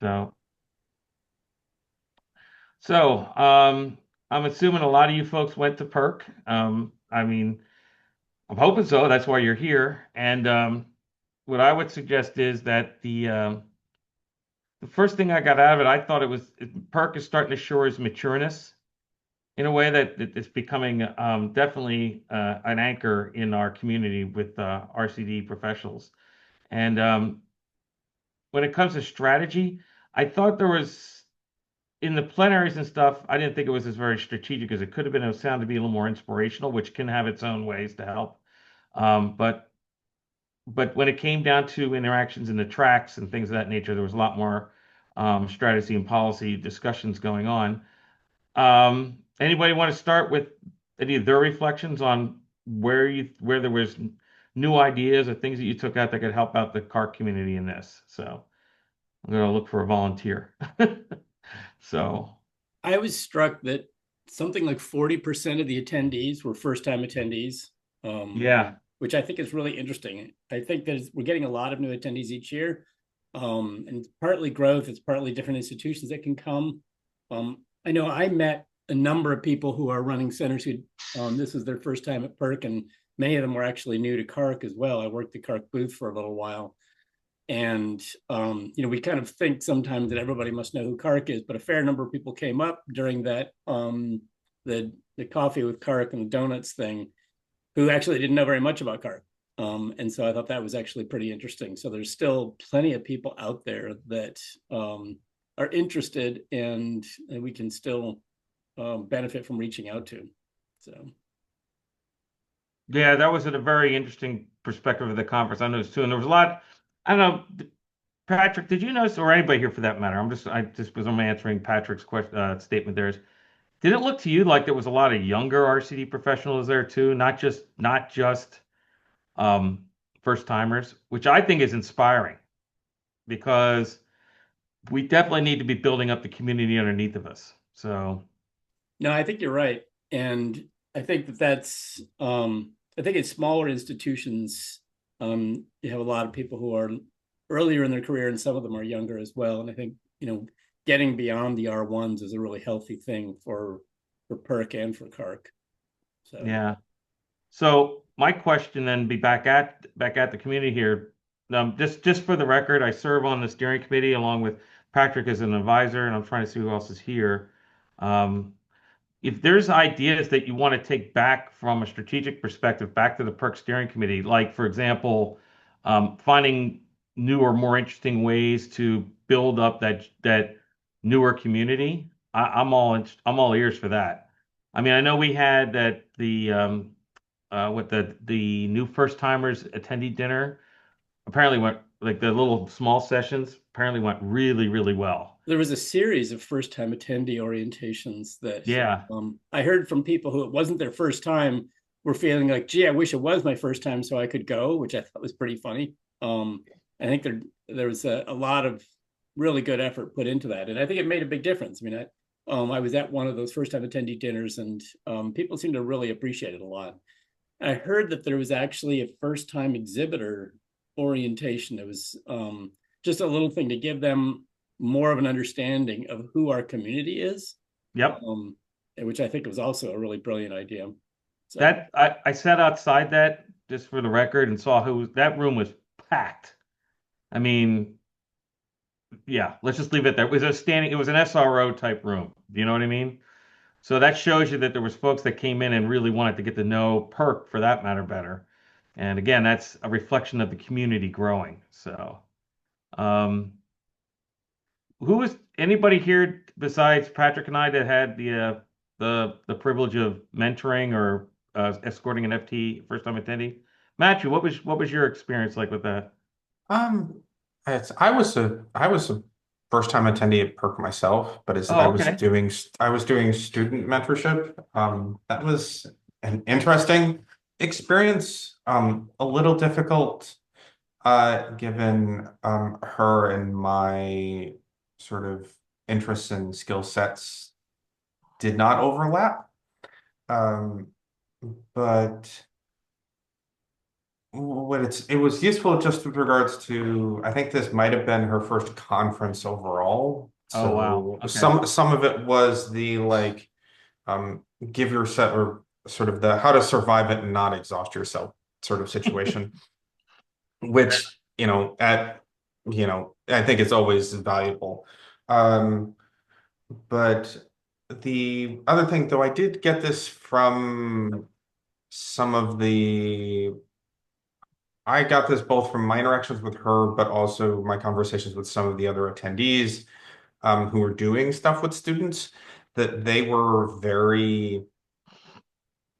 So, so I'm assuming a lot of you folks went to PERC. I mean, I'm hoping so. That's why you're here. And what I would suggest is that the first thing I got out of it, I thought PERC is starting to show its matureness in a way that it's becoming definitely an anchor in our community with RCD professionals. And when it comes to strategy, I thought there was in the plenaries and stuff. I didn't think it was as very strategic as it could have been. It sounded to be a little more inspirational, which can have its own ways to help. But when it came down to interactions in the tracks and things of that nature, there was a lot more strategy and policy discussions going on. Anybody want to start with any of their reflections on where there was new ideas or things that you took out that could help out the CARC community in this? So I'm going to look for a volunteer. So I was struck that something like 40% of the attendees were first-time attendees, yeah, which I think is really interesting. I think that we're getting a lot of new attendees each year, and it's partly growth, it's partly different institutions that can come. I know I met a number of people who are running centers who this is their first time at PERC, and many of them were actually new to CARC as well. I worked the CARC booth for a little while. And we kind of think sometimes that everybody must know who CARC is, but a fair number of people came up during that the coffee with CARC and the donuts thing, who actually didn't know very much about CARC. And so I thought that was actually pretty interesting. So there's still plenty of people out there that are interested, and we can still benefit from reaching out to. So yeah, that was a very interesting perspective of the conference. I noticed too, and there was a lot. I don't know, Patrick, did you notice, or anybody here for that matter? I just was I'm answering Patrick's question statement there. Did it look to you like there was a lot of younger RCD professionals there too, not just um, first timers, which I think is inspiring because we definitely need to be building up the community underneath of us. So no, I think you're right. And I think I think in smaller institutions, you have a lot of people who are earlier in their career, and some of them are younger as well. And I think, getting beyond the R1s is a really healthy thing for PERC and for CARC. So yeah. So my question then be back at the community here. Just for the record, I serve on the steering committee along with Patrick as an advisor, and I'm trying to see who else is here. Um, if there's ideas that you want to take back from a strategic perspective back to the PERC steering committee, like for example, finding new or more interesting ways to build up that newer community, I'm all ears for that. I mean, I know we had that the with the new first timers attendee dinner apparently went like the little small sessions apparently went really well. there was a series of first time attendee orientations that Yeah. I heard from people who it wasn't their first time were feeling like, gee, I wish it was my first time so I could go, which I thought was pretty funny. I think there was a lot of really good effort put into that, and I think it made a big difference. I mean, I was at one of those first time attendee dinners, and people seemed to really appreciate it a lot. I heard that there was actually a first time exhibitor orientation. It was just a little thing to give them more of an understanding of who our community is, Yep. um, which I think was also a really brilliant idea. So I sat outside that just for the record and saw who that room was packed. I mean, yeah, let's just leave it there. It was an SRO type room. Do you know what I mean? So that shows you that there was folks that came in and really wanted to get to know PERC for that matter better. And again, that's a reflection of the community growing. So, um, who was anybody here besides Patrick and I that had the privilege of mentoring or escorting an FT first time attendee? Matthew, what was your experience like with that? Um, I was a first time attendee at PERC myself, but as Oh, okay. I was doing student mentorship. That was an interesting experience. A little difficult, given her and my sort of interests and skill sets did not overlap. Um, but it was useful just with regards to, I think this might have been her first conference overall. Oh, wow. So Okay. some of it was the like give yourself or sort of the how to survive it and not exhaust yourself sort of situation, which I think it's always valuable. Um, but the other thing, though, I did get this from some of the I got this both from my interactions with her, but also my conversations with some of the other attendees who were doing stuff with students, that they were very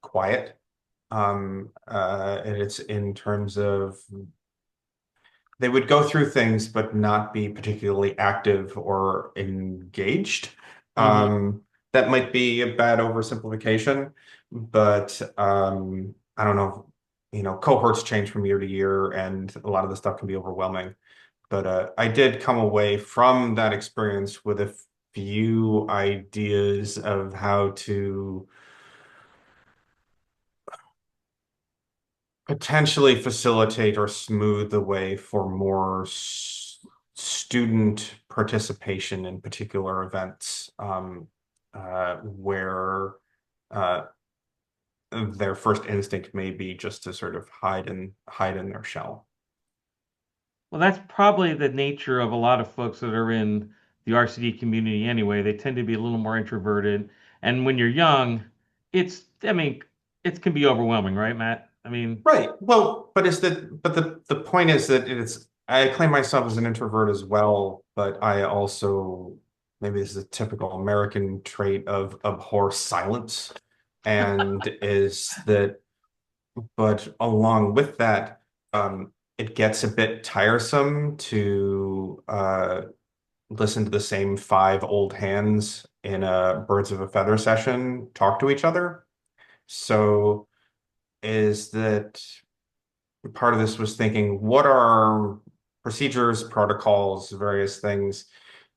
quiet. And it's in terms of they would go through things, but not be particularly active or engaged. Hmm. That might be a bad oversimplification, but I don't know. Cohorts change from year to year, and a lot of the stuff can be overwhelming. But I did come away from that experience with a few ideas of how to potentially facilitate or smooth the way for more student participation in particular events where uh, their first instinct may be just to sort of hide in their shell. Well, that's probably the nature of a lot of folks that are in the RCD community anyway. They tend to be a little more introverted. And when you're young, I mean, it can be overwhelming, right, Matt? I mean, Right. Well, but the point is that I claim myself as an introvert as well, but I also maybe this is a typical American trait of abhor silence. And is that but along with that, it gets a bit tiresome to listen to the same five old hands in a birds of a feather session talk to each other. So is that part of this was thinking, what are procedures, protocols, various things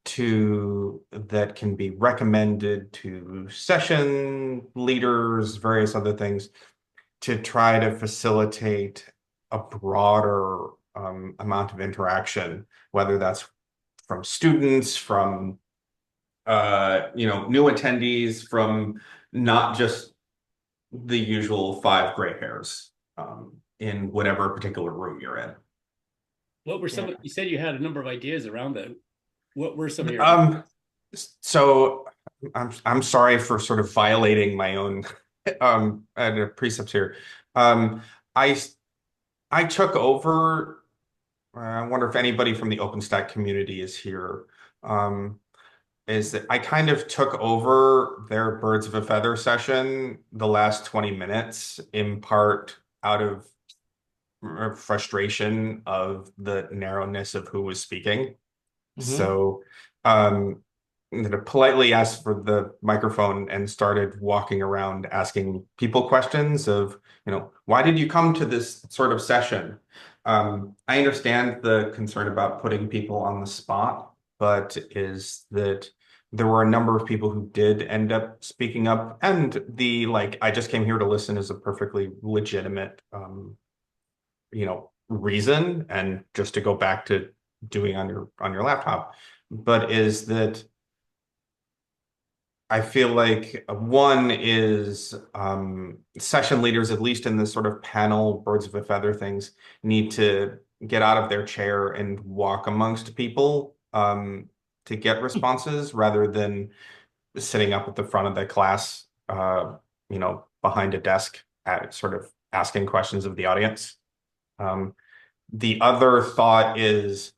that can be recommended to session leaders, various other things to try to facilitate a broader amount of interaction, whether that's from students, from new attendees, from not just the usual five gray hairs in whatever particular room you're in. What were yeah. you said you had a number of ideas around that. What were some of your ideas? Um, so I'm sorry for sort of violating my own precepts here. Um, I I took over. I wonder if anybody from the OpenStack community is here. Um, is that I kind of took over their Birds of a Feather session the last 20 minutes, in part out of frustration of the narrowness of who was speaking. Hmm. So um, politely asked for the microphone and started walking around asking people questions of, why did you come to this sort of session? I understand the concern about putting people on the spot, but is that there were a number of people who did end up speaking up, and the like, I just came here to listen is a perfectly legitimate, reason, and just to go back to doing on your laptop, but is that I feel like one is session leaders, at least in this sort of panel birds of a feather things, need to get out of their chair and walk amongst people to get responses rather than sitting up at the front of the class, behind a desk at sort of asking questions of the audience. Um, the other thought is,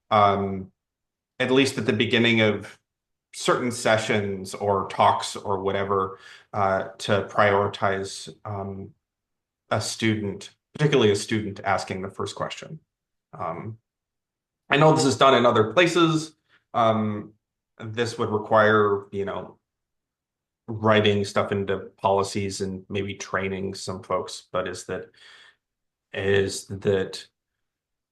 um, at least at the beginning of certain sessions or talks or whatever, to prioritize a student, particularly a student asking the first question. Um, I know this is done in other places. Um, this would require, writing stuff into policies and maybe training some folks, but is that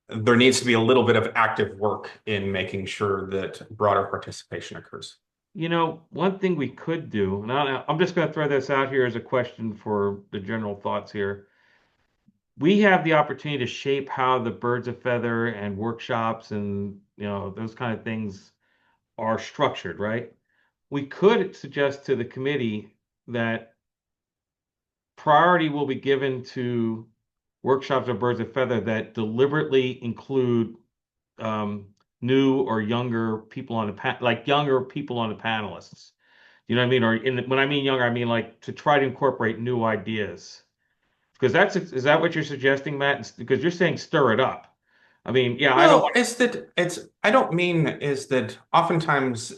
there needs to be a little bit of active work in making sure that broader participation occurs. One thing we could do, and I'm just going to throw this out here as a question for the general thoughts here. we have the opportunity to shape how the birds of feather and workshops and those kind of things are structured, right? We could suggest to the committee that priority will be given to workshops of birds of feather that deliberately include um, new or younger people on the like younger people on the panelists. You know what I mean? Or when I mean younger, I mean like to try to incorporate new ideas. Because is that what you're suggesting, Matt? Because you're saying stir it up. I mean, yeah, I don't Well, want is that it's, I don't mean is that oftentimes,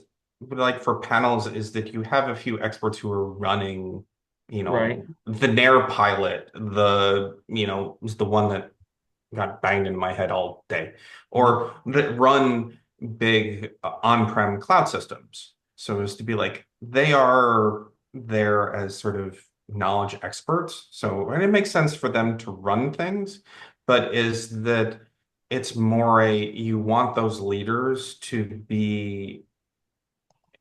like for panels, is that you have a few experts who are running, right. the Nair pilot, is the one that got banged in my head all day, Mhm. or that run big on-prem cloud systems. So as to be like, they are there as sort of knowledge experts. So, and it makes sense for them to run things, but is that it's more you want those leaders to be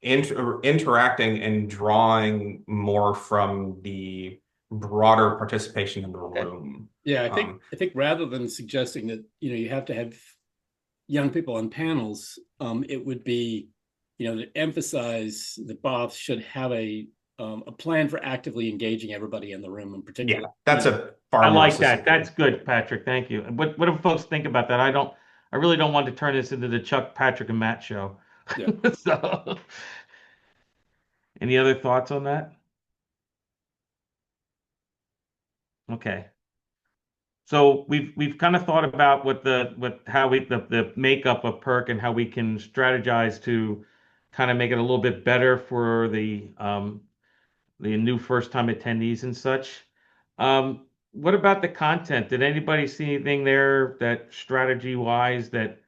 interacting and drawing more from the broader participation in the Okay. room. Yeah, Um, I think rather than suggesting that, you have to have young people on panels, it would be, to emphasize that Bob should have a plan for actively engaging everybody in the room, in yeah, particular. that's a I far more like that. succinct way. That's good, Patrick. Thank you. And what do folks think about that? I really don't want to turn this into the Chuck, Patrick, and Matt show. Yeah. So, any other thoughts on that? Okay. So we've kind of thought about what how the makeup of PERC and how we can strategize to kind of make it a little bit better for the new first time attendees and such. What about the content? Did anybody see anything there that strategy wise that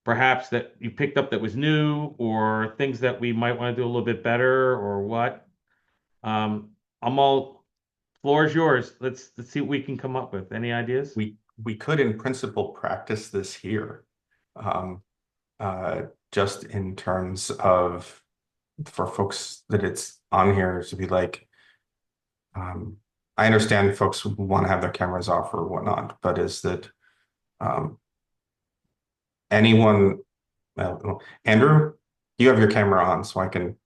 perhaps that you picked up that was new or things that we might want to do a little bit better or what? Um, I'm all floor is yours. Let's see what we can come up with. Any ideas? We could in principle practice this here. Um, just in terms of for folks that it's on here to be like, I understand folks want to have their cameras off or whatnot, but is that um, anyone, Andrew, you have your camera on, so I can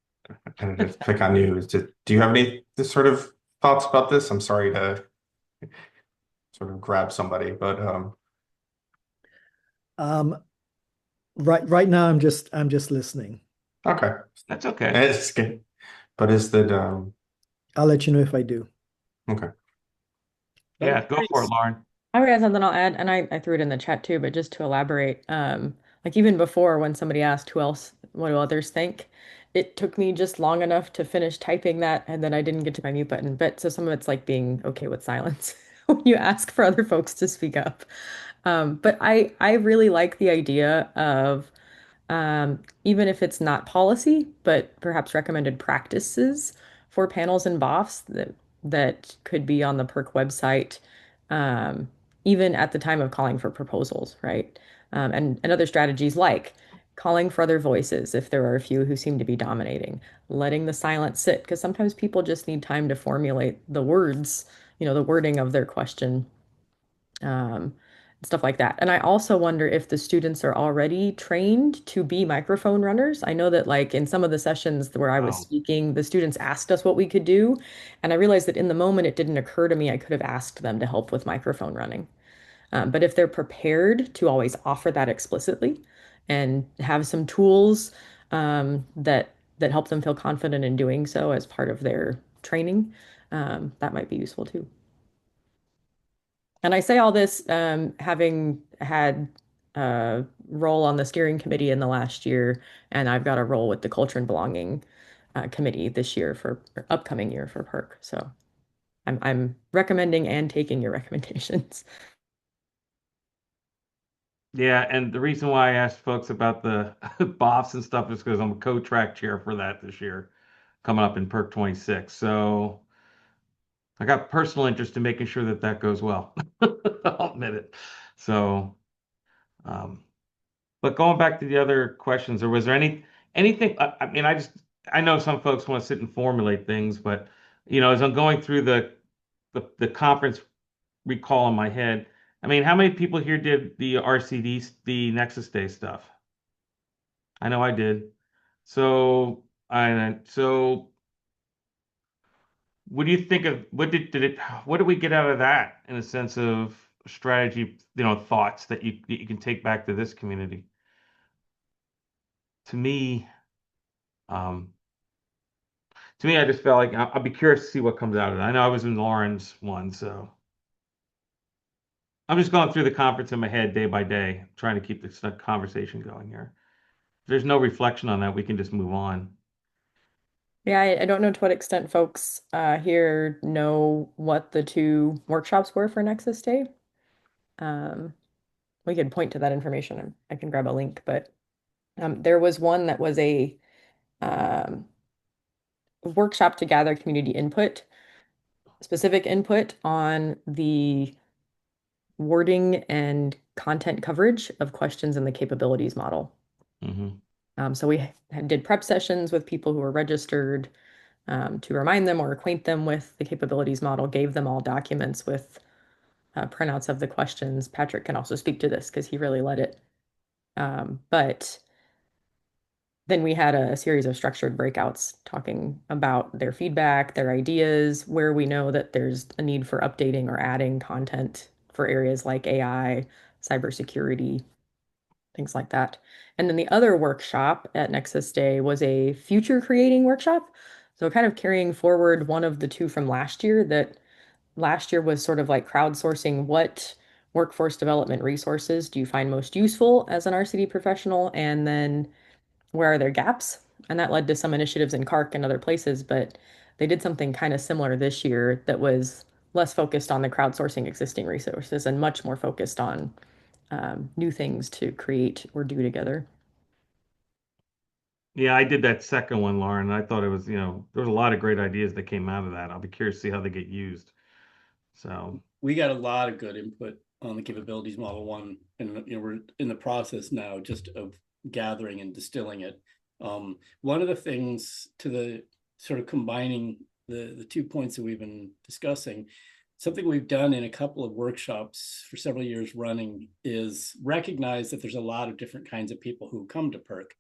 kind of pick on you. Do you have any this sort of thoughts about this? I'm sorry to sort of grab somebody, but Um, right now I'm just listening. okay, That's okay. it's good. But is that I'll let you know if I do. okay? Yeah, go for it, Lauren. I would add something I'll add, and I threw it in the chat too, but just to elaborate, like even before when somebody asked who else, what do others think, it took me just long enough to finish typing that, and then I didn't get to my mute button. But so some of it's like being okay with silence when you ask for other folks to speak up. But I really like the idea of even if it's not policy, but perhaps recommended practices for panels and BOFs that could be on the PERC website, um, even at the time of calling for proposals, right? And other strategies like calling for other voices if there are a few who seem to be dominating, letting the silence sit, because sometimes people just need time to formulate the words, the wording of their question, um, stuff like that. And I also wonder if the students are already trained to be microphone runners. I know that like in some of the sessions where I was Oh, speaking, the students asked us what we could do. And I realized that in the moment it didn't occur to me I could have asked them to help with microphone running. But if they're prepared to always offer that explicitly and have some tools that help them feel confident in doing so as part of their training, that might be useful too. And I say all this having had a role on the steering committee in the last year, and I've got a role with the Culture and Belonging committee this year for or upcoming year for PERC. So I'm recommending and taking your recommendations. yeah, and the reason why I asked folks about the BOFs and stuff is because I'm a co-track chair for that this year, coming up in PERC 26. So I got personal interest in making sure that that goes well. I'll admit it. So, um, but going back to the other questions, or was there anything? I mean, I know some folks want to sit and formulate things, but as I'm going through the conference recall in my head. I mean, how many people here did the RCD, the Nexus Day stuff? I know I did. So what do you think of what did we get out of that in a sense of strategy, thoughts that you can take back to this community? To me, um, I just felt like I'll be curious to see what comes out of it. I know I was in Lauren's one, so I'm just going through the conference in my head day by day, trying to keep this conversation going here. If there's no reflection on that, we can just move on. Yeah, I don't know to what extent folks here know what the two workshops were for Nexus Day. Um, we could point to that information and I can grab a link, but there was one that was a um, workshop to gather community input, specific input on the wording and content coverage of questions in the capabilities model. Hmm. So we did prep sessions with people who were registered to remind them or acquaint them with the capabilities model, gave them all documents with printouts of the questions. Patrick can also speak to this because he really led it. But then we had a series of structured breakouts talking about their feedback, their ideas, where we know that there's a need for updating or adding content for areas like AI, cybersecurity, things like that. And then the other workshop at Nexus Day was a future creating workshop. So kind of carrying forward one of the two from last year, that last year was sort of like crowdsourcing what workforce development resources do you find most useful as an RCD professional, and then where are their gaps? And that led to some initiatives in CARC and other places, but they did something kind of similar this year that was less focused on the crowdsourcing existing resources and much more focused on new things to create or do together. Yeah, I did that second one, Lauren. And I thought it was, there was a lot of great ideas that came out of that. I'll be curious to see how they get used. So, We got a lot of good input on the capabilities model one, and we're in the process now just of gathering and distilling it. One of the things to the sort of combining the 2 points that we've been discussing, something we've done in a couple of workshops for several years running is recognize that there's a lot of different kinds of people who come to PEARC.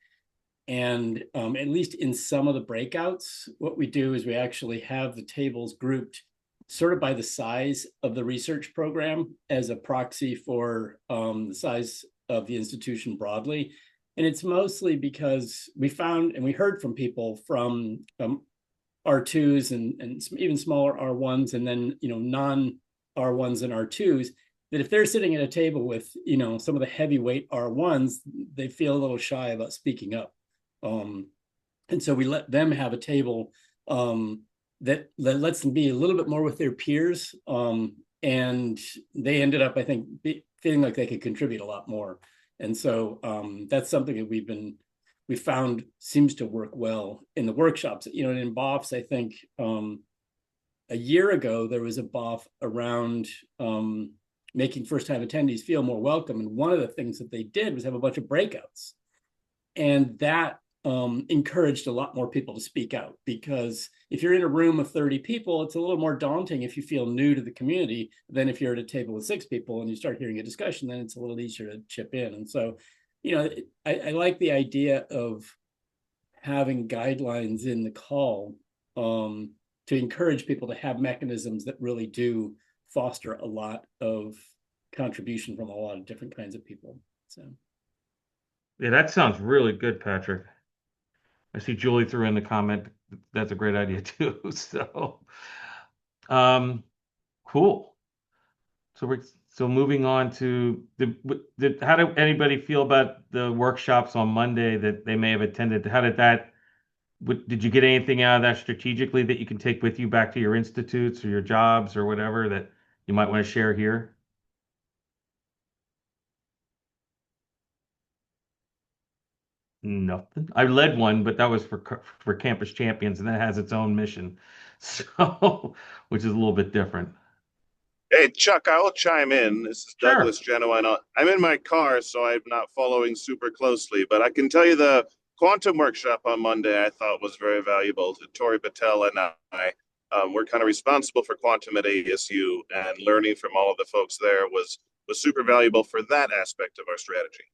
And at least in some of the breakouts, what we do is we actually have the tables grouped sort of by the size of the research program as a proxy for the size of the institution broadly. And it's mostly because we found and we heard from people from R2s and even smaller R1s, and then non R1s and R2s, that if they're sitting at a table with some of the heavyweight R1s, they feel a little shy about speaking up. And so we let them have a table that lets them be a little bit more with their peers. And they ended up, I think, feeling like they could contribute a lot more. And so that's something that we found seems to work well in the workshops. And in BOFs, I think a year ago, there was a BOF around making first-time attendees feel more welcome. And one of the things that they did was have a bunch of breakouts. And that encouraged a lot more people to speak out, because if you're in a room of 30 people, it's a little more daunting if you feel new to the community than if you're at a table with 6 people and you start hearing a discussion. Then it's a little easier to chip in. And so, I like the idea of having guidelines in the call to encourage people to have mechanisms that really do foster a lot of contribution from a lot of different kinds of people. So. yeah, that sounds really good, Patrick. I see Julie threw in the comment. That's a great idea too. So, um, cool. So moving on to how did anybody feel about the workshops on Monday that they may have attended? How did that, did you get anything out of that strategically that you can take with you back to your institutes or your jobs or whatever that you might want to share here? Nothing. I led one, but that was for Campus Champions, and that has its own mission, so which is a little bit different. Hey, Chuck, I'll chime in. This is Sure. Douglas Genoa. I'm in my car, so I'm not following super closely, but I can tell you the quantum workshop on Monday I thought was very valuable to Tori Patel and I. we're kind of responsible for quantum at ASU, and learning from all of the folks there was super valuable for that aspect of our strategy.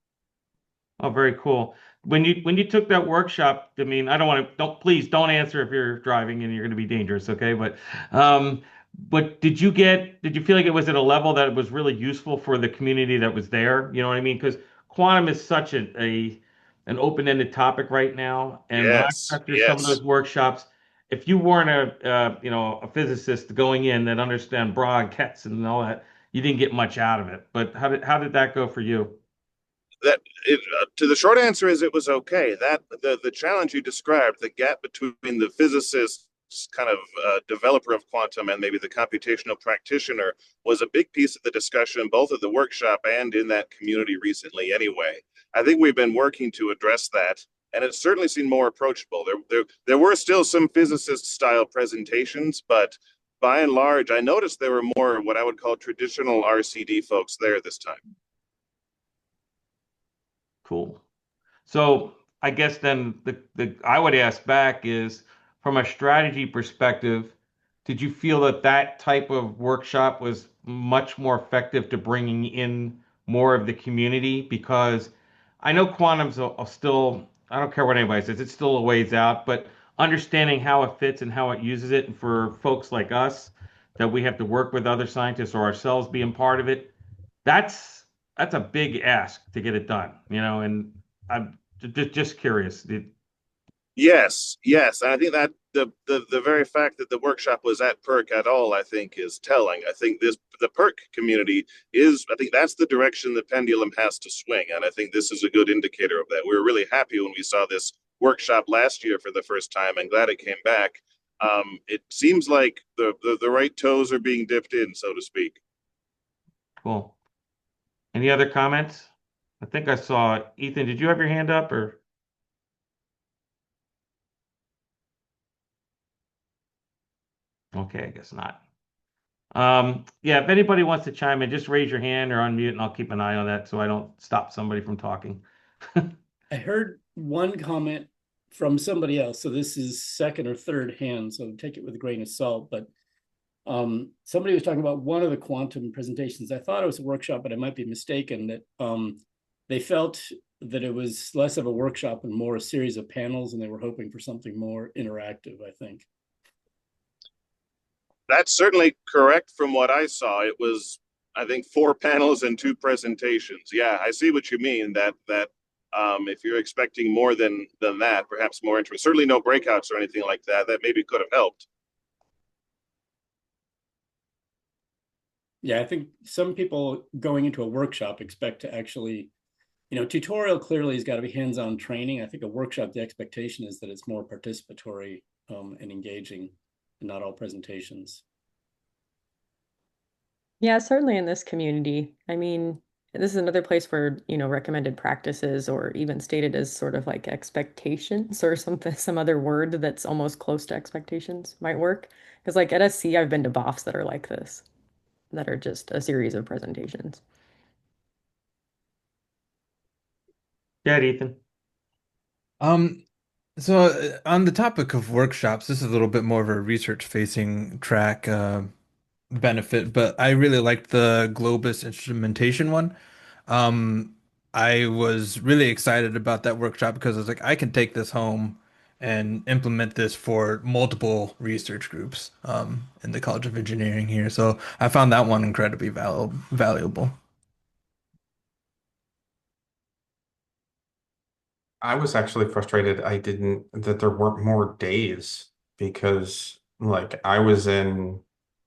Oh, very cool. When you took that workshop, I mean, I don't want to, don't, please don't answer if you're driving and you're going to be dangerous, okay? But did you feel like it was at a level that was really useful for the community that was there? You know what I mean? Because quantum is such an open-ended topic right now, and when I Yes, sat through some of yes. those workshops, if you weren't a physicist going in that understand broadcasts and all that, you didn't get much out of it. But how did that go for you? That it, to the short answer is it was okay. That the challenge you described, the gap between the physicist kind of developer of quantum and maybe the computational practitioner, was a big piece of the discussion, both at the workshop and in that community recently. Anyway, I think we've been working to address that, and it's certainly seemed more approachable. There were still some physicist style presentations, but by and large, I noticed there were more what I would call traditional RCD folks there this time. Cool. So I guess then the I would ask back is from a strategy perspective, did you feel that that type of workshop was much more effective to bringing in more of the community? Because I know quantum's still, I don't care what anybody says, it's still a ways out, but understanding how it fits and how it uses it, and for folks like us that we have to work with other scientists or ourselves being part of it, that's a big ask to get it done, and I'm just curious. Yes, yes. And I think that the very fact that the workshop was at PEARC at all, I think, is telling. I think the PEARC community is, I think that's the direction the pendulum has to swing. And I think this is a good indicator of that. We were really happy when we saw this workshop last year for the first time, and glad it came back. It seems like the right toes are being dipped in, so to speak. Cool. Any other comments? I think I saw Ethan. Did you have your hand up or? Okay, I guess not. Yeah, if anybody wants to chime in, just raise your hand or unmute, and I'll keep an eye on that so I don't stop somebody from talking. I heard one comment from somebody else, so this is second or third hand, so take it with a grain of salt. But somebody was talking about one of the quantum presentations. I thought it was a workshop, but I might be mistaken. That they felt that it was less of a workshop and more a series of panels, and they were hoping for something more interactive, I think. That's certainly correct from what I saw. It was, I think, 4 panels and 2 presentations. Yeah, I see what you mean. That if you're expecting more than that, perhaps more interest. Certainly no breakouts or anything like that. That maybe could have helped. Yeah, I think some people going into a workshop expect to actually, tutorial clearly has got to be hands-on training. I think a workshop, the expectation is that it's more participatory and engaging, and not all presentations. Yeah, certainly in this community. I mean, this is another place where, recommended practices or even stated as sort of like expectations or something, some other word that's almost close to expectations might work. Because like at SC, I've been to BOFs that are like this, that are just a series of presentations. Yeah, Ethan. On the topic of workshops, this is a little bit more of a research-facing track benefit, but I really liked the Globus instrumentation one. Um, I was really excited about that workshop because I was like, I can take this home and implement this for multiple research groups in the College of Engineering here. So I found that one incredibly valuable. I was actually frustrated that there weren't more days because like I was in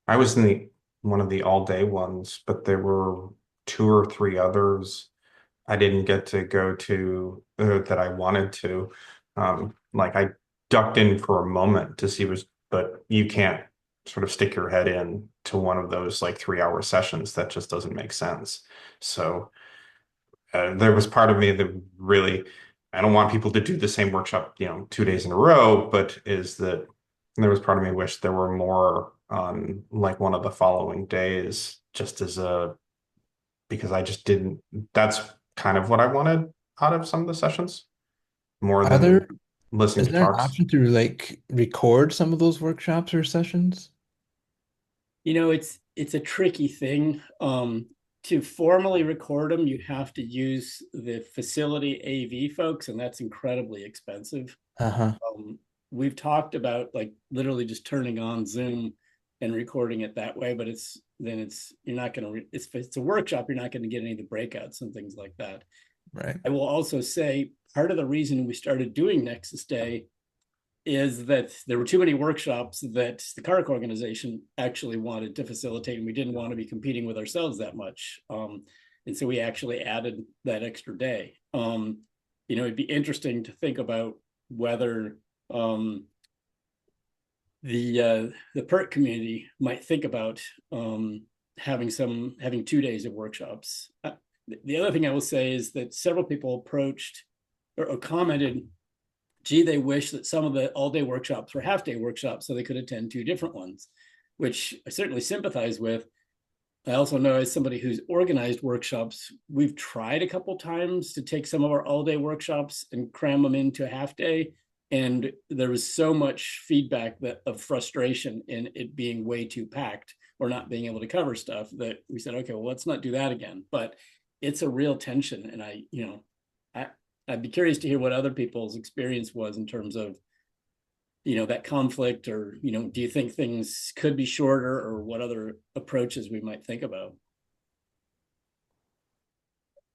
the one of the all day ones, but there were 2 or 3 others I didn't get to go to that I wanted to. Like I ducked in for a moment to see but you can't sort of stick your head in to one of those like 3 hour sessions. That just doesn't make sense. So there was part of me that really, I don't want people to do the same workshop, 2 days in a row, but is that there was part of me wish there were more on like one of the following days, just because I just didn't, that's kind of what I wanted out of some of the sessions more Are there than, listening Is to there an talks. option to like record some of those workshops or sessions? It's a tricky thing. To formally record them, you have to use the facility AV folks, and that's incredibly expensive. Uh-huh. We've talked about like literally just turning on Zoom and recording it that way, but you're not going to, if it's a workshop, you're not going to get any of the breakouts and things like that. Right. I will also say part of the reason we started doing Nexus Day is that there were too many workshops that the CARC organization actually wanted to facilitate, and we didn't want to be competing with ourselves that much. And so we actually added that extra day. It'd be interesting to think about whether the PEARC community might think about having 2 days of workshops. The other thing I will say is that several people approached or commented, gee, they wish that some of the all-day workshops were half-day workshops so they could attend 2 different ones, which I certainly sympathize with. I also know, as somebody who's organized workshops, we've tried a couple times to take some of our all-day workshops and cram them into a half-day, and there was so much feedback of frustration in it being way too packed or not being able to cover stuff that we said, okay, well, let's not do that again. But it's a real tension, and I'd be curious to hear what other people's experience was in terms of, that conflict, or, do you think things could be shorter, or what other approaches we might think about?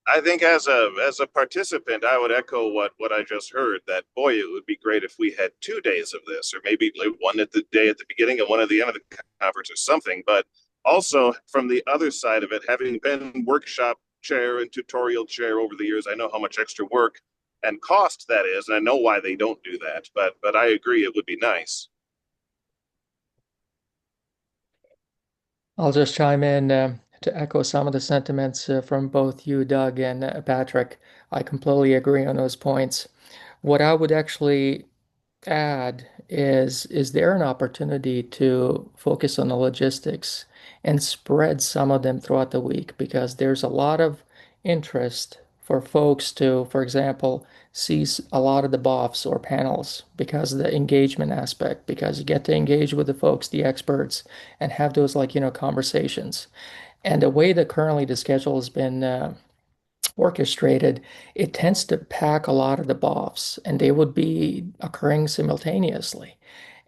I think as a participant, I would echo what I just heard, that boy, it would be great if we had 2 days of this, or maybe like one at the day at the beginning and one at the end of the conference or something. But also from the other side of it, having been workshop chair and tutorial chair over the years, I know how much extra work and cost that is, and I know why they don't do that. But I agree, it would be nice. I'll just chime in to echo some of the sentiments from both you, Doug, and Patrick. I completely agree on those points. What I would actually add is there an opportunity to focus on the logistics and spread some of them throughout the week, because there's a lot of interest for folks to, for example, see a lot of the BOFs or panels because of the engagement aspect, because you get to engage with the folks, the experts, and have those conversations. And the way that currently the schedule has been orchestrated, it tends to pack a lot of the BOFs, and they would be occurring simultaneously.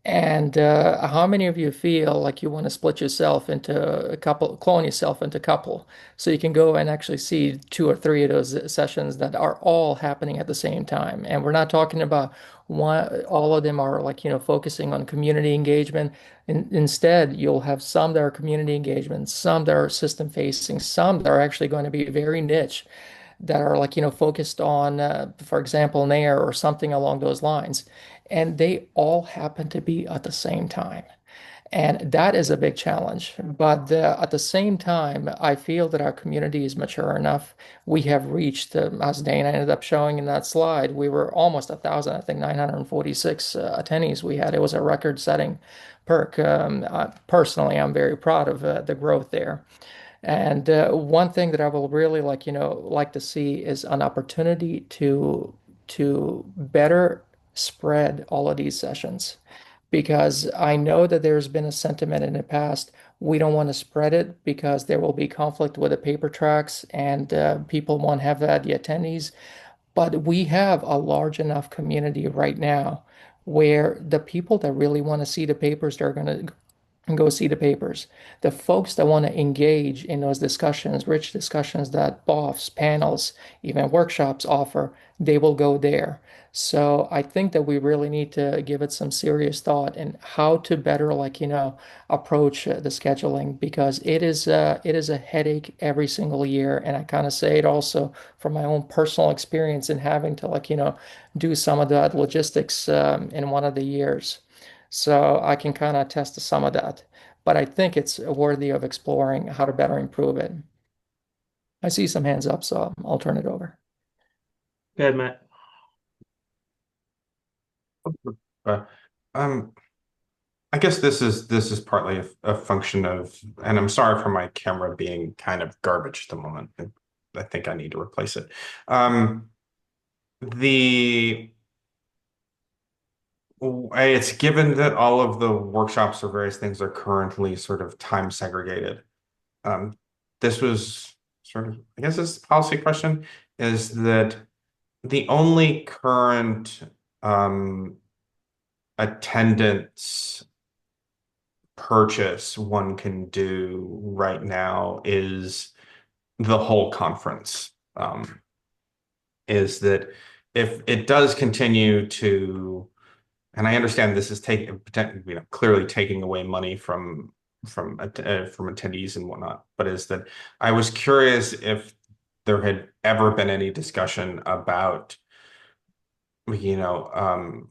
And how many of you feel like you want to split yourself into a couple, clone yourself into a couple, so you can go and actually see 2 or 3 of those sessions that are all happening at the same time? And we're not talking about all of them are focusing on community engagement. Instead, you'll have some that are community engagement, some that are system facing, some that are actually going to be very niche, that are focused on, for example, NAIR or something along those lines. And they all happen to be at the same time. And that is a big challenge. But at the same time, I feel that our community is mature enough. We have reached, as Dana ended up showing in that slide, we were almost 1,000, I think 946 attendees we had. It was a record-setting PEARC. Personally, I'm very proud of the growth there. And one thing that I will really like to see is an opportunity to better spread all of these sessions, because I know that there's been a sentiment in the past. We don't want to spread it because there will be conflict with the paper tracks, and people won't have the attendees. But we have a large enough community right now where the people that really want to see the papers, they're going to and go see the papers. The folks that want to engage in those discussions, rich discussions that BOFs, panels, even workshops offer, they will go there. So I think that we really need to give it some serious thought and how to better, approach the scheduling, because it is a headache every single year. And I kind of say it also from my own personal experience in having to, do some of that logistics in one of the years. So I can kind of attest to some of that. But I think it's worthy of exploring how to better improve it. I see some hands up, so I'll turn it over. Go ahead, Matt. Uh, um, I guess this is partly a function of, and I'm sorry for my camera being kind of garbage at the moment. I think I need to replace it. The It's given that all of the workshops or various things are currently sort of time segregated. This was sort of, I guess this policy question is that the only current attendance purchase one can do right now is the whole conference. Is that if it does continue to, and I understand this is taking, clearly taking away money from attendees and whatnot, but is that I was curious if there had ever been any discussion about, you know,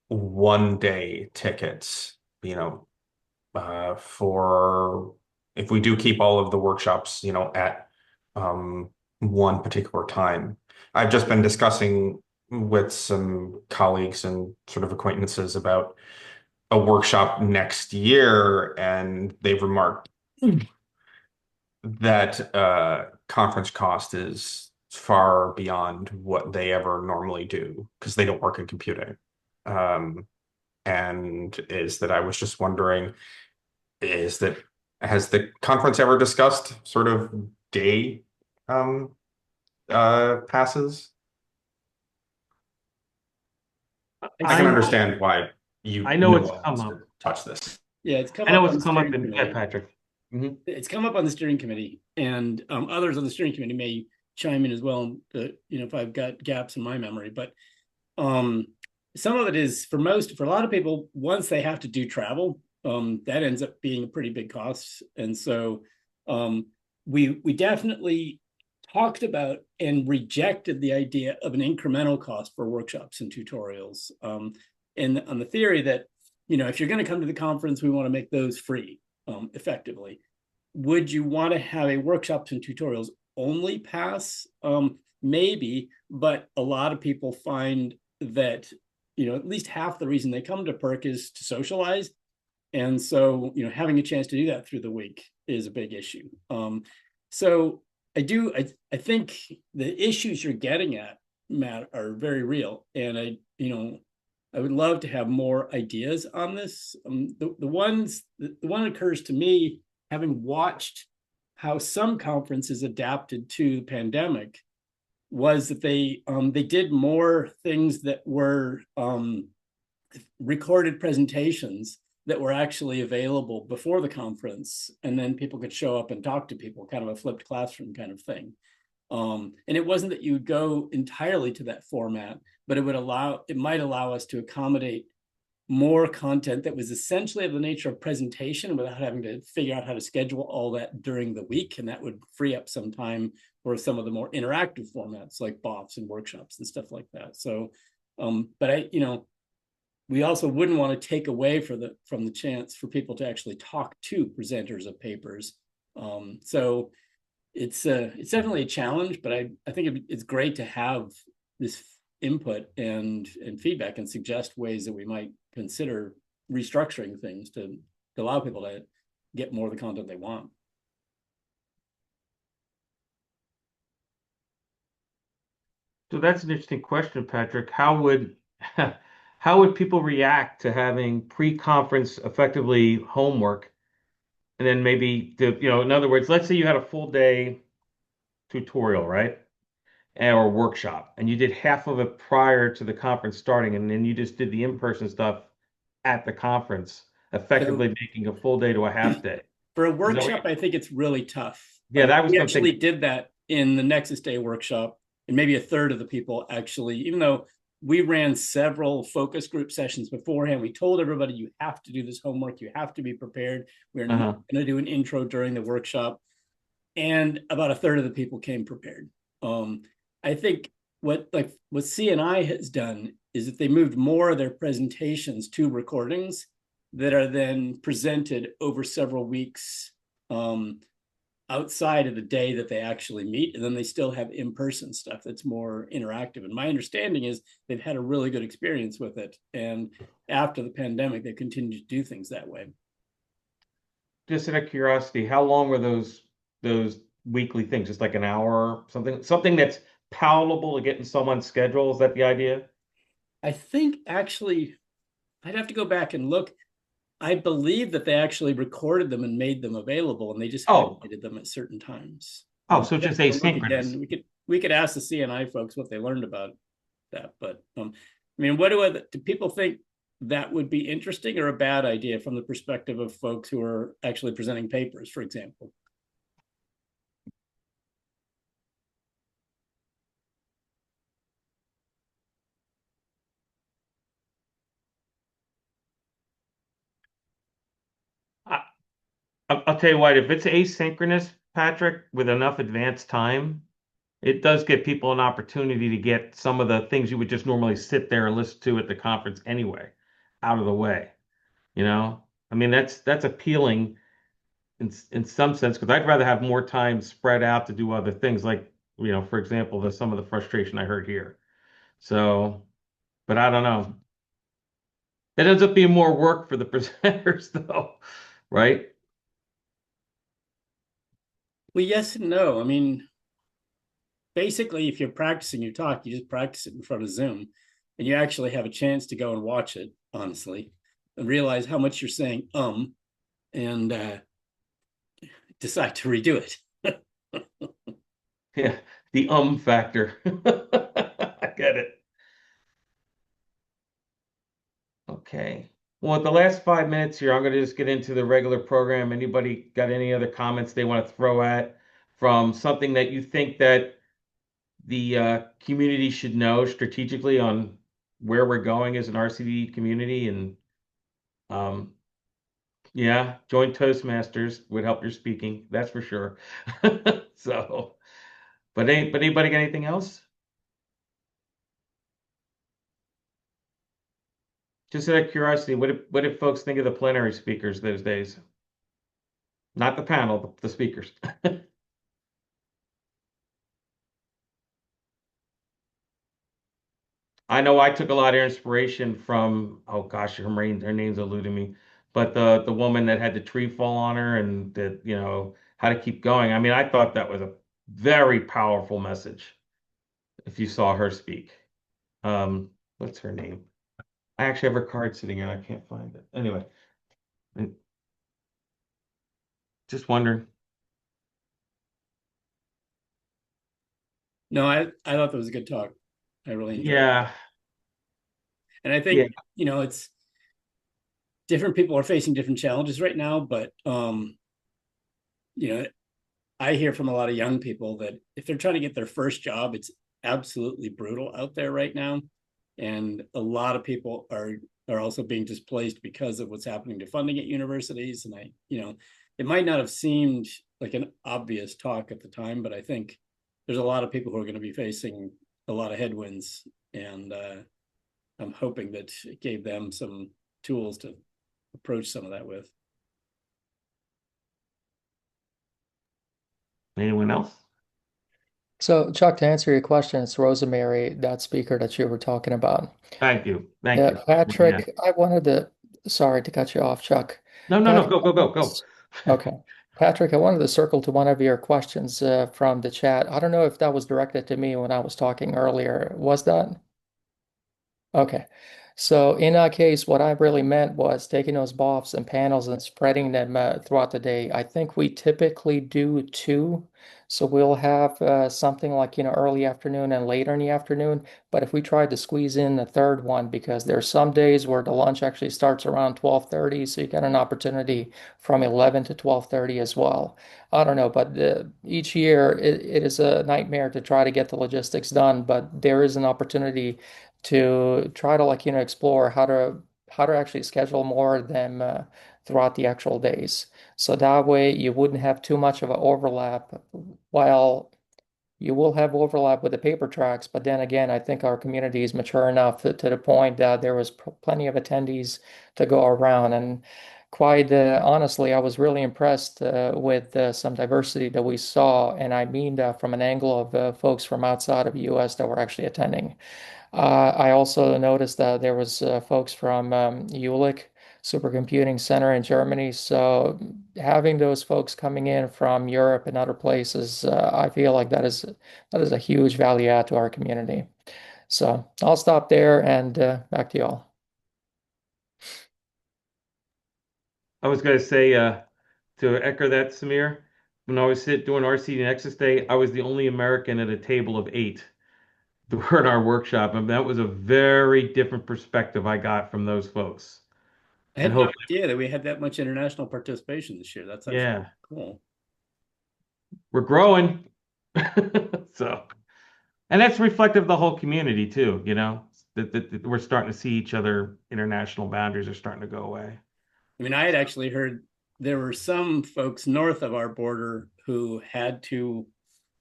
1 day tickets, for if we do keep all of the workshops, at one particular time. I've just been discussing with some colleagues and sort of acquaintances about a workshop next year, and they've remarked that conference cost is far beyond what they ever normally do because they don't work in computing. And is that I was just wondering, is that has the conference ever discussed sort of day passes? I can understand why I know it's one come wants up. to touch this. Yeah, it's come I know up on it's the come up steering in, committee. Patrick. It's come up on the steering committee, and others on the steering committee may chime in as well. If I've got gaps in my memory, but some of it is for a lot of people, once they have to do travel, that ends up being a pretty big cost, and so we definitely talked about and rejected the idea of an incremental cost for workshops and tutorials, and on the theory that if you're going to come to the conference, we want to make those free. Effectively, would you want to have a workshops and tutorials only pass? Maybe, but a lot of people find that at least half the reason they come to PEARC is to socialize, and so having a chance to do that through the week is a big issue. So I think the issues you're getting at, Matt, are very real, and I would love to have more ideas on this. The one occurs to me, having watched how some conferences adapted to the pandemic, was that they did more things that were recorded presentations that were actually available before the conference, and then people could show up and talk to people, kind of a flipped classroom kind of thing. And it wasn't that you would go entirely to that format, but it might allow us to accommodate more content that was essentially of the nature of presentation without having to figure out how to schedule all that during the week. And that would free up some time for some of the more interactive formats like BOFs and workshops and stuff like that. So, but we also wouldn't want to take away from the chance for people to actually talk to presenters of papers. So it's definitely a challenge, but I think it's great to have this input and feedback and suggest ways that we might consider restructuring things to allow people to get more of the content they want. So that's an interesting question, Patrick. How would people react to having pre-conference effectively homework, and then maybe in other words, let's say you had a full day tutorial, right? Or workshop, and you did half of it prior to the conference starting, and then you just did the in-person stuff at the conference, effectively making a full day to a half day. For a workshop, I think it's really tough. Yeah, that was we actually did that in the Nexus Day workshop, and maybe a third of the people actually, even though we ran several focus group sessions beforehand, we told everybody, you have to do this homework, you have to be prepared. We're not going to do an intro during the workshop. And about a third of the people came prepared. I think what CNI has done is that they moved more of their presentations to recordings that are then presented over several weeks outside of the day that they actually meet, and then they still have in-person stuff that's more interactive. And my understanding is they've had a really good experience with it, and after the pandemic, they continue to do things that way. Just out of curiosity, how long were those weekly things? Just like an hour or something that's palatable to get in someone's schedule? Is that the idea? I think actually I'd have to go back and look. I believe that they actually recorded them and made them available, and they just Oh, highlighted them at certain times. so I'd have just to look asynchronous. again. We could ask the CNI folks what they learned about that. But I mean, do people think that would be interesting or a bad idea from the perspective of folks who are actually presenting papers, for example? I, I'll tell you what, if it's asynchronous, Patrick, with enough advance time, it does give people an opportunity to get some of the things you would just normally sit there and listen to at the conference anyway out of the way. You know, I mean, that's appealing in some sense because I'd rather have more time spread out to do other things, like for example, some of the frustration I heard here. So, but I don't know. It ends up being more work for the presenters, though, right? Well, yes and no. I mean, basically, if you're practicing your talk, you just practice it in front of Zoom, and you actually have a chance to go and watch it, honestly, and realize how much you're saying and decide to redo it. Yeah, the factor. I get it. Okay. Well, at the last 5 minutes here, I'm going to just get into the regular program. Anybody got any other comments they want to throw at from something that you think that the community should know strategically on where we're going as an RCD community? And um, yeah, join Toastmasters would help your speaking, that's for sure. So, but anybody got anything else? Just out of curiosity, what did folks think of the plenary speakers those days? Not the panel, but the speakers. I know I took a lot of inspiration from, oh gosh, her name's eluding me, but the woman that had the tree fall on her and that, how to keep going. I mean, I thought that was a very powerful message if you saw her speak. What's her name? I actually have her card sitting here. I can't find it. Anyway, just wondering. No, I thought that was a good talk. I really enjoyed it. Yeah, And I yeah. think, it's different people are facing different challenges right now, but you know, I hear from a lot of young people that if they're trying to get their first job, it's absolutely brutal out there right now. And a lot of people are also being displaced because of what's happening to funding at universities. And it might not have seemed like an obvious talk at the time, but I think there's a lot of people who are going to be facing a lot of headwinds. And I'm hoping that it gave them some tools to approach some of that with. Anyone else? So, Chuck, to answer your question, it's Rosemary, that speaker that you were talking about. Thank you. Thank Yeah, you. Yeah. Patrick, I wanted to, sorry to cut you off, Chuck. No, no, no. Patrick, Go, go, go, go. okay. Patrick, I wanted to circle to one of your questions from the chat. I don't know if that was directed to me when I was talking earlier. Was that? Okay. So in that case, what I really meant was taking those BOFs and panels and spreading them throughout the day. I think we typically do two. So we'll have something like, early afternoon and later in the afternoon. But if we tried to squeeze in the third one, because there's some days where the lunch actually starts around 12:30, so you get an opportunity from 11 to 12:30 as well. I don't know, but each year it is a nightmare to try to get the logistics done, but there is an opportunity to try to explore how to actually schedule more of them throughout the actual days. So that way you wouldn't have too much of an overlap. While you will have overlap with the paper tracks, but then again, I think our community is mature enough to the point that there was plenty of attendees to go around. And quite honestly, I was really impressed with some diversity that we saw, and I mean that from an angle of folks from outside of the U.S. that were actually attending. I also noticed that there was folks from Jülich Supercomputing Center in Germany. So having those folks coming in from Europe and other places, I feel like that is a huge value add to our community. So I'll stop there and back to y'all. I was going to say, to echo that, Samir, when I was doing RC Nexus Day, I was the only American at a table of 8 during our workshop, and that was a very different perspective I got from those folks. I And had no hopefully, idea that we had that much international participation this year. That's actually yeah, cool. we're growing. So, and that's reflective of the whole community too, that we're starting to see each other, international boundaries are starting to go away. I mean, I had actually heard there were some folks north of our border who had to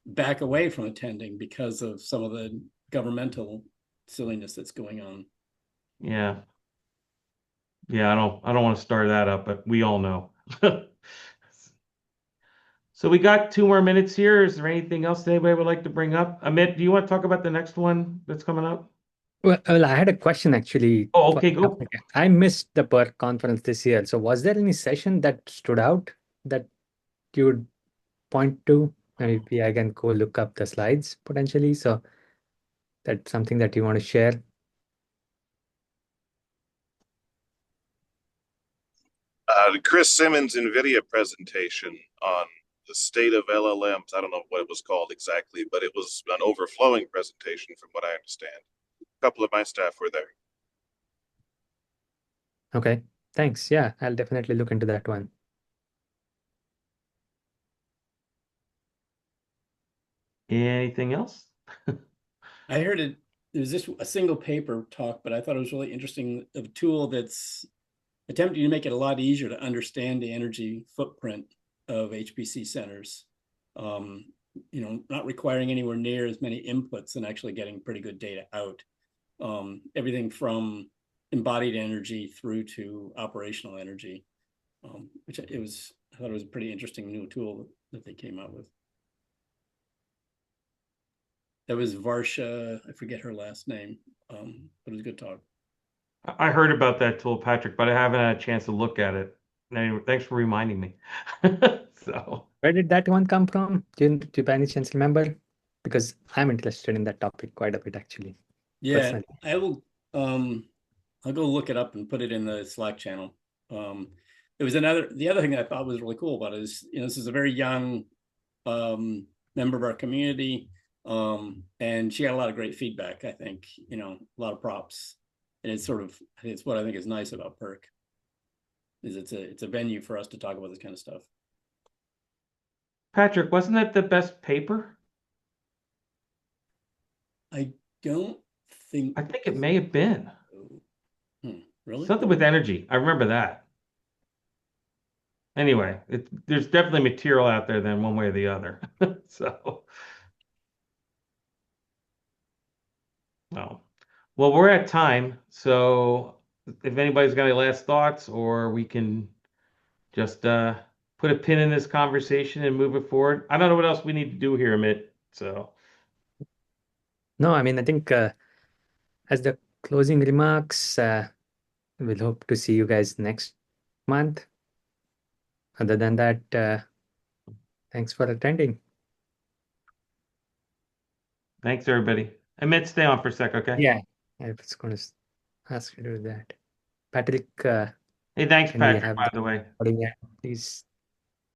back away from attending because of some of the governmental silliness that's going on. Yeah. Yeah, I don't want to start that up, but we all know. So we got 2 more minutes here. Is there anything else anybody would like to bring up? Amit, do you want to talk about the next one that's coming up? Well, I had a question actually. Oh, okay, go. I missed the PEARC conference this year. So was there any session that stood out that you would point to? Maybe I can go look up the slides potentially. So that's something that you want to share. Chris Simmons' NVIDIA presentation on the state of LLMs. I don't know what it was called exactly, but it was an overflowing presentation from what I understand. A couple of my staff were there. Okay, thanks. Yeah, I'll definitely look into that one. Anything else? I heard it. There was just a single paper talk, but I thought it was really interesting. A tool that's attempting to make it a lot easier to understand the energy footprint of HPC centers. Not requiring anywhere near as many inputs and actually getting pretty good data out. Everything from embodied energy through to operational energy, I thought it was a pretty interesting new tool that they came out with. That was Varsha, I forget her last name, but it was a good talk. I heard about that tool, Patrick, but I haven't had a chance to look at it. Anyway, thanks for reminding me. So, Where did that one come from? Do you by any chance remember? Because I'm interested in that topic quite a bit actually. Yeah, Personally. I will. I'll go look it up and put it in the Slack channel. There was the other thing that I thought was really cool about it is, this is a very young member of our community, and she had a lot of great feedback. I think, a lot of props, and it's what I think is nice about PEARC, is it's a venue for us to talk about this kind of stuff. Patrick, wasn't that the best paper? I don't think. I think it may have been. Really? Something with energy. I remember that. Anyway, there's definitely material out there then one way or the other. So, oh. Well, we're at time. So if anybody's got any last thoughts, or we can just put a pin in this conversation and move it forward. I don't know what else we need to do here, Amit. So, No, I mean, I think as the closing remarks, we'll hope to see you guys next month. Other than that, thanks for attending. thanks, everybody. Amit, stay on for a sec, okay? Yeah, I was going to ask you to do that. Patrick, Hey, thanks, can we Patrick, have by the the way. recording, please?